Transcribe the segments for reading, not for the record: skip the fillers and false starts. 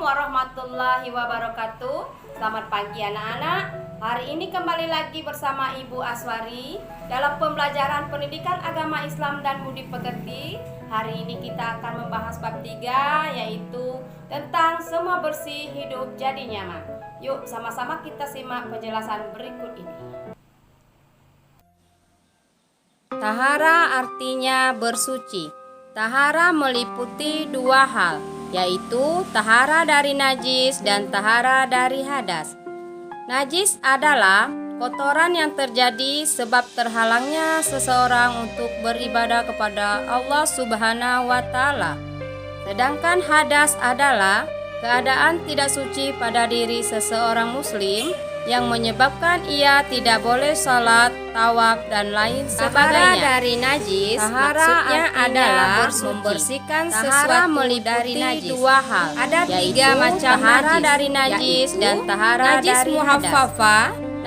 warahmatullahi wabarakatuh. Selamat pagi anak-anak. Hari ini kembali lagi bersama Ibu Aswari dalam pembelajaran pendidikan agama Islam dan budi pekerti. Hari ini kita akan membahas bab 3, yaitu tentang semua bersih hidup jadi nyaman. Yuk sama-sama kita simak penjelasan berikut ini. Tahara artinya bersuci. Tahara meliputi dua hal, yaitu tahara dari najis dan tahara dari hadas. Najis adalah kotoran yang terjadi sebab terhalangnya seseorang untuk beribadah kepada Allah Subhanahu wa Ta'ala. Sedangkan hadas adalah keadaan tidak suci pada diri seseorang muslim yang menyebabkan ia tidak boleh sholat, tawaf, dan lain sebagainya. Tahara dari najis maksudnya adalah membersihkan sesuatu dari najis. Dua hal, ada tiga macam tahara dari najis dan tahara dari hadas.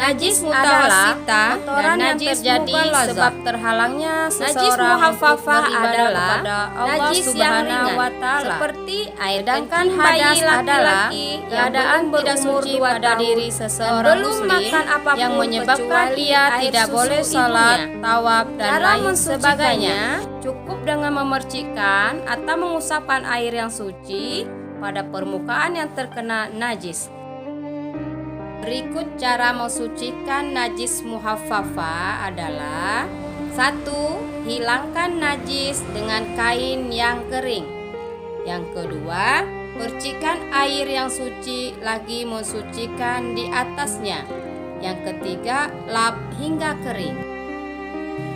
Najis mutawasita dan najis terjadi sebab terhalangnya seseorang untuk beribadah kepada Allah Subhanahu wa Ta'ala, seperti air kencing bayi laki-laki, keadaan tidak suci pada diri seseorang muslim yang menyebabkan ia tidak boleh sholat, tawaf, dan lain sebagainya. Cukup dengan memercikkan atau mengusapkan air yang suci pada permukaan yang terkena najis. Berikut cara mensucikan najis muhaffafah adalah: 1. Hilangkan najis dengan kain yang kering. Yang kedua, percikan air yang suci lagi mensucikan di atasnya. Yang ketiga, lap hingga kering.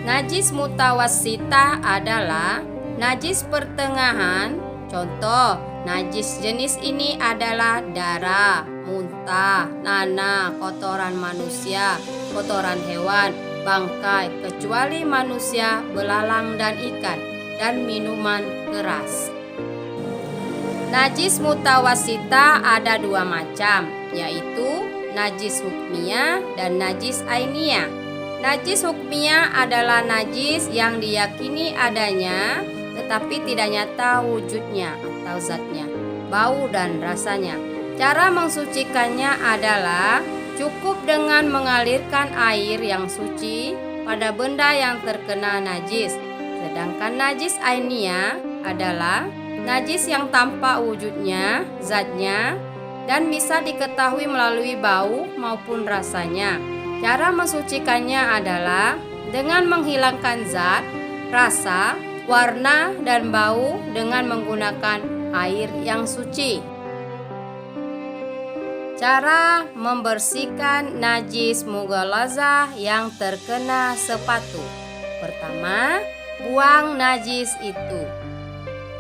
Najis mutawassitah adalah najis pertengahan. Contoh, najis jenis ini adalah darah, muntah, nanah, kotoran manusia, kotoran hewan, bangkai, kecuali manusia, belalang dan ikan, dan minuman keras. Najis mutawasita ada dua macam, yaitu najis hukmiyah dan najis ainiyah. Najis hukmiyah adalah najis yang diyakini adanya tetapi tidak nyata wujudnya atau zatnya, bau dan rasanya. Cara mensucikannya adalah cukup dengan mengalirkan air yang suci pada benda yang terkena najis. Sedangkan najis ainiyah adalah najis yang tampak wujudnya, zatnya, dan bisa diketahui melalui bau maupun rasanya. Cara mensucikannya adalah dengan menghilangkan zat, rasa, warna, dan bau dengan menggunakan air yang suci. Cara membersihkan najis mughalazah yang terkena sepatu. Pertama, buang najis itu.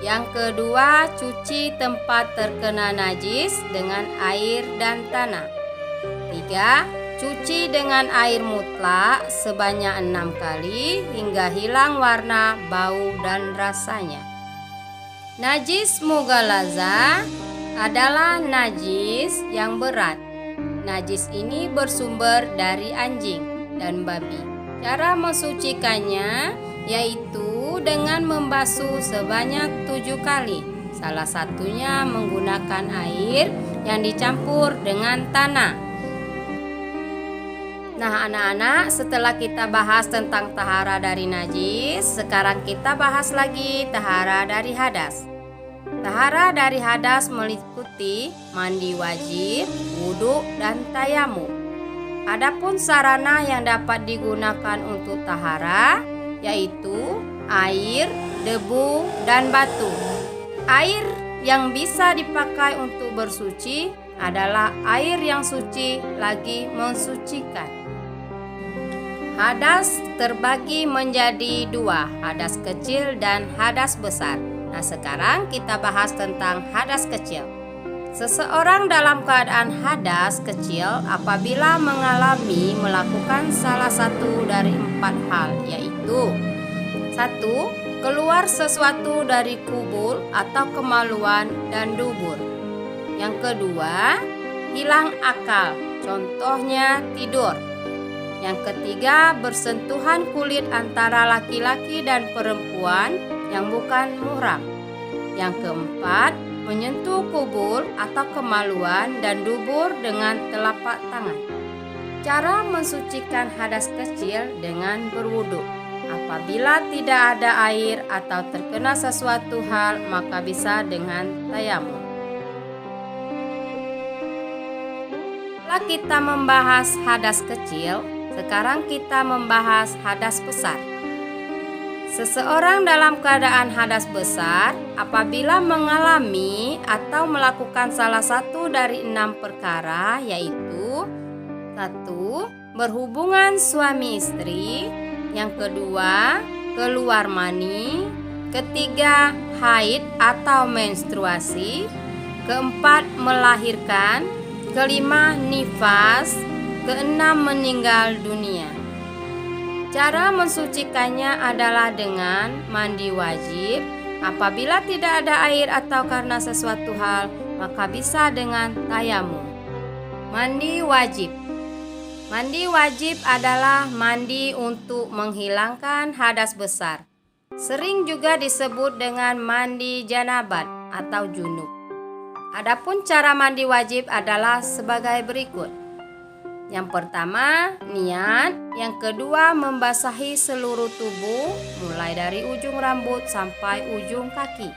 Yang kedua, cuci tempat terkena najis dengan air dan tanah. 3. Cuci dengan air mutlak sebanyak 6 kali hingga hilang warna, bau, dan rasanya. Najis mughalazah adalah najis yang berat. Najis ini bersumber dari anjing dan babi. Cara mensucikannya yaitu dengan membasuh sebanyak 7 kali. Salah satunya menggunakan air yang dicampur dengan tanah. Nah anak-anak, setelah kita bahas tentang tahara dari najis, sekarang kita bahas lagi tahara dari hadas. Tahara dari hadas meliputi mandi wajib, wudhu, dan tayamum. Adapun sarana yang dapat digunakan untuk tahara yaitu air, debu, dan batu. Air yang bisa dipakai untuk bersuci adalah air yang suci lagi mensucikan. Hadas terbagi menjadi dua, hadas kecil dan hadas besar. Nah sekarang kita bahas tentang hadas kecil. Seseorang dalam keadaan hadas kecil apabila melakukan salah satu dari 4 hal, yaitu: 1. Keluar sesuatu dari kubul atau kemaluan dan dubur. Yang kedua, hilang akal, contohnya tidur. Yang ketiga, bersentuhan kulit antara laki-laki dan perempuan yang bukan muhram. Yang keempat, menyentuh kubur atau kemaluan dan dubur dengan telapak tangan. Cara mensucikan hadas kecil dengan berwudu. Apabila tidak ada air atau terkena sesuatu hal, maka bisa dengan tayamum. Setelah kita membahas hadas kecil, sekarang kita membahas hadas besar. Seseorang dalam keadaan hadas besar apabila mengalami atau melakukan salah satu dari 6 perkara, yaitu 1. Berhubungan suami istri. Yang kedua, keluar mani. Ketiga, haid atau menstruasi. Keempat, melahirkan. Kelima, nifas. Keenam, meninggal dunia. Cara mensucikannya adalah dengan mandi wajib. Apabila tidak ada air atau karena sesuatu hal, maka bisa dengan tayamum. Mandi wajib. Mandi wajib adalah mandi untuk menghilangkan hadas besar. Sering juga disebut dengan mandi janabat atau junub. Adapun cara mandi wajib adalah sebagai berikut. Yang pertama, niat. Yang kedua, membasahi seluruh tubuh, mulai dari ujung rambut sampai ujung kaki.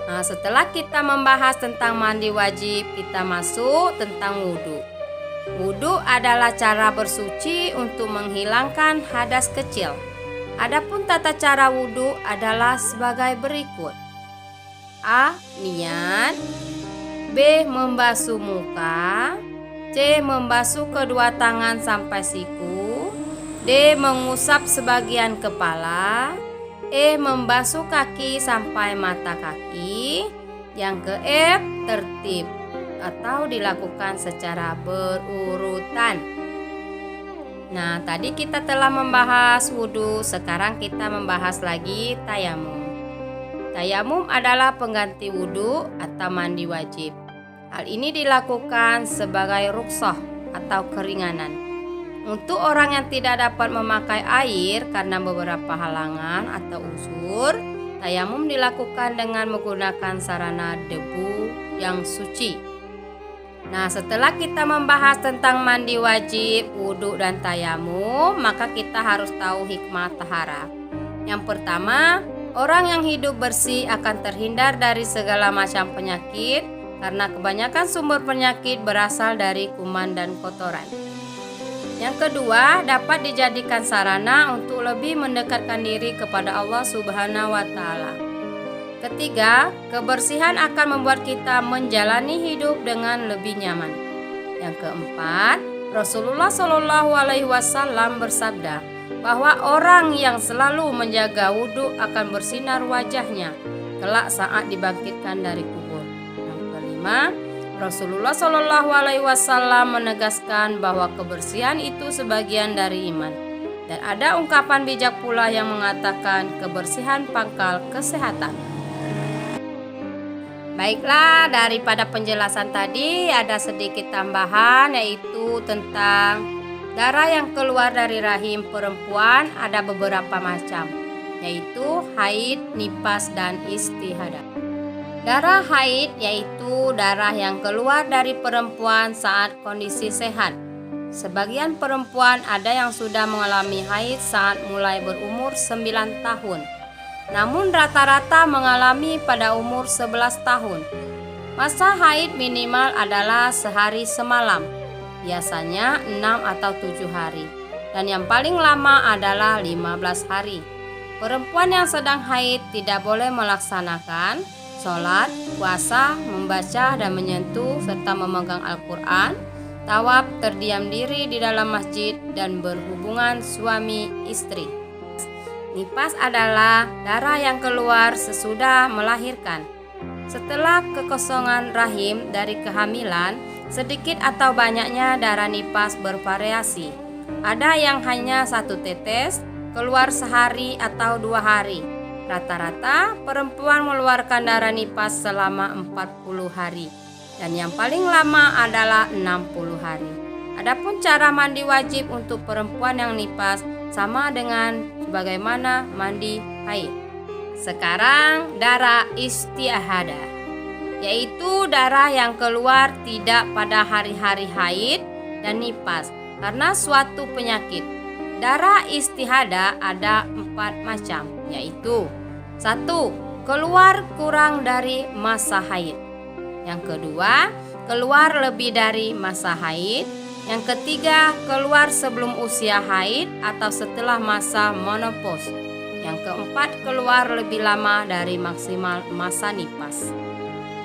Nah, setelah kita membahas tentang mandi wajib, kita masuk tentang wudhu. Wudhu adalah cara bersuci untuk menghilangkan hadas kecil. Adapun tata cara wudhu adalah sebagai berikut. A. Niat. B. Membasuh muka. C. Membasuh kedua tangan sampai siku. D. Mengusap sebagian kepala. E. Membasuh kaki sampai mata kaki. Yang ke F. Tertib atau dilakukan secara berurutan. Nah, tadi kita telah membahas wudhu, sekarang kita membahas lagi tayamum. Tayamum adalah pengganti wudhu atau mandi wajib. Hal ini dilakukan sebagai rukhsah atau keringanan. Untuk orang yang tidak dapat memakai air karena beberapa halangan atau unsur, tayamum dilakukan dengan menggunakan sarana debu yang suci. Nah, setelah kita membahas tentang mandi wajib, wudhu dan tayamum, maka kita harus tahu hikmah tahara. Yang pertama, orang yang hidup bersih akan terhindar dari segala macam penyakit, karena kebanyakan sumber penyakit berasal dari kuman dan kotoran. Yang kedua, dapat dijadikan sarana untuk lebih mendekatkan diri kepada Allah Subhanahu wa Ta'ala. Ketiga, kebersihan akan membuat kita menjalani hidup dengan lebih nyaman. Yang keempat, Rasulullah Shallallahu Alaihi Wasallam bersabda bahwa orang yang selalu menjaga wudhu akan bersinar wajahnya kelak saat dibangkitkan dari kubur. Rasulullah Shallallahu Alaihi Wasallam menegaskan bahwa kebersihan itu sebagian dari iman. Dan ada ungkapan bijak pula yang mengatakan kebersihan pangkal kesehatan. Baiklah, daripada penjelasan tadi ada sedikit tambahan, yaitu tentang darah yang keluar dari rahim perempuan ada beberapa macam, yaitu haid, nifas, dan istihadah. Darah haid yaitu darah yang keluar dari perempuan saat kondisi sehat. Sebagian perempuan ada yang sudah mengalami haid saat mulai berumur 9 tahun. Namun rata-rata mengalami pada umur 11 tahun. Masa haid minimal adalah sehari semalam, biasanya 6 atau 7 hari. Dan yang paling lama adalah 15 hari. Perempuan yang sedang haid tidak boleh melaksanakan sholat, puasa, membaca dan menyentuh serta memegang Al-Quran, tawaf, terdiam diri di dalam masjid, dan berhubungan suami istri. Nifas adalah darah yang keluar sesudah melahirkan. Setelah kekosongan rahim dari kehamilan, sedikit atau banyaknya darah nifas bervariasi. Ada yang hanya 1 tetes, keluar sehari atau 2 hari. Rata-rata perempuan mengeluarkan darah nifas selama 40 hari dan yang paling lama adalah 60 hari. Adapun cara mandi wajib untuk perempuan yang nifas sama dengan sebagaimana mandi haid. Sekarang darah istihadah, yaitu darah yang keluar tidak pada hari-hari haid dan nifas karena suatu penyakit. Darah istihadah ada 4 macam, yaitu 1. Keluar kurang dari masa haid. Yang kedua, keluar lebih dari masa haid. Yang ketiga, keluar sebelum usia haid atau setelah masa menopause. Yang keempat, keluar lebih lama dari maksimal masa nifas.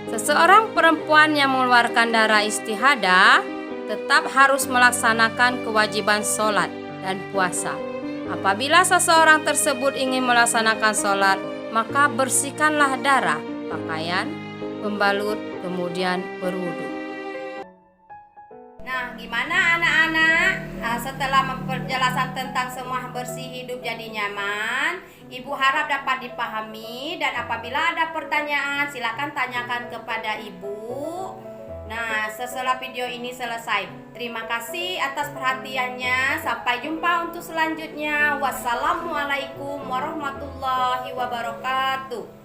Seseorang perempuan yang mengeluarkan darah istihadah tetap harus melaksanakan kewajiban sholat dan puasa. Apabila seseorang tersebut ingin melaksanakan sholat, maka bersihkanlah darah, pakaian, pembalut, kemudian berwudu. Nah, gimana anak-anak? Setelah penjelasan tentang semua bersih hidup jadi nyaman, Ibu harap dapat dipahami, dan apabila ada pertanyaan silakan tanyakan kepada Ibu. Nah, setelah video ini selesai, terima kasih atas perhatiannya. Sampai jumpa untuk selanjutnya. Wassalamualaikum warahmatullahi wabarakatuh.